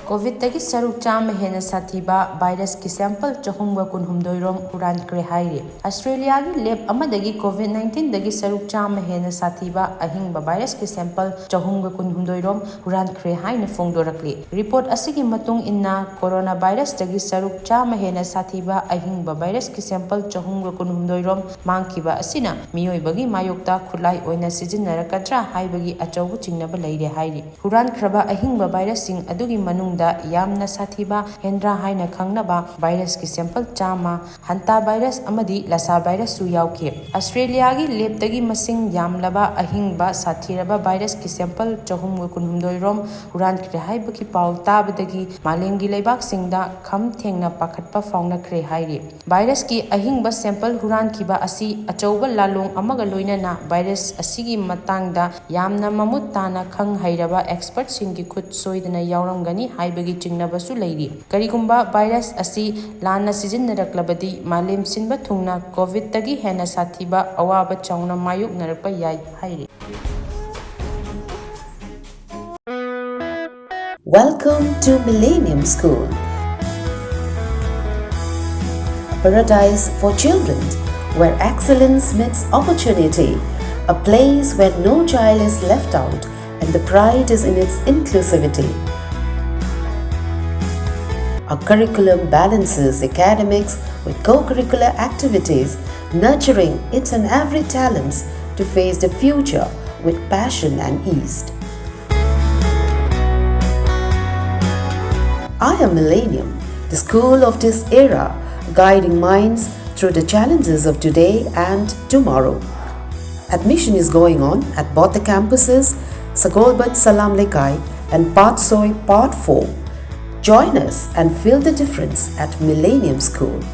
Covid19 Saruk Henna Sathiba Ahingba sample Chahumga Kunhumdoi Rom Hurankhre hairi. Australia lab Amadagi Covid19 Dagi Saruk Henna Sathiba Ahingba sample Chahumga Kunhumdoi Rom Hurankhre haina Fongdorakli. Report asigi matung inna coronavirus Dagi Saruk Henna Sathiba Ahingba sample Chahumga Kunhumdoi Rom Mankiba Asina Mioibagi Mayokta Kulai Oina Sizinnarakatra Haibagi Achobu Chingnaba Leire hairi. Hurankhre Ahingba virus sing adugi manungda yamna sathiba hendra haina khangnaba virus ki sample chama hanta virus amadi lasa virus su yauke. Australia gi lab dagi masing yamlaba ahingba sathiraba virus ki sample chahum kunhumdoi rom Hurankhre haiba ki pau tabadagi malem gi leibak singda kham thengna pakhatpa fauna khre hairi. Virus ki ahingba sample Hurankiba asi achouba lalong amaga loinana virus asigi matangda yamna mamut tana khang hairaba expert singi khut soidana yauramgani haibagi chingnabasu leiri. Karigumba virus asi lana sizinnaраklabadi malem sinba thungna covid dagi Henna Sathiba awaba chauna mayuk narakpa yai hairi. Welcome to Millennium School, a paradise for children where excellence meets opportunity, a place where no child is left out and the pride is in its inclusivity. Our curriculum balances academics with co-curricular activities, nurturing its and every talents to face the future with passion and ease. I am Millennium, the school of this era, guiding minds through the challenges of today and tomorrow. Admission is going on at both the campuses, Sagolbat Salam Lekai and Patsoi Part 4. Join us and feel the difference at Millennium School.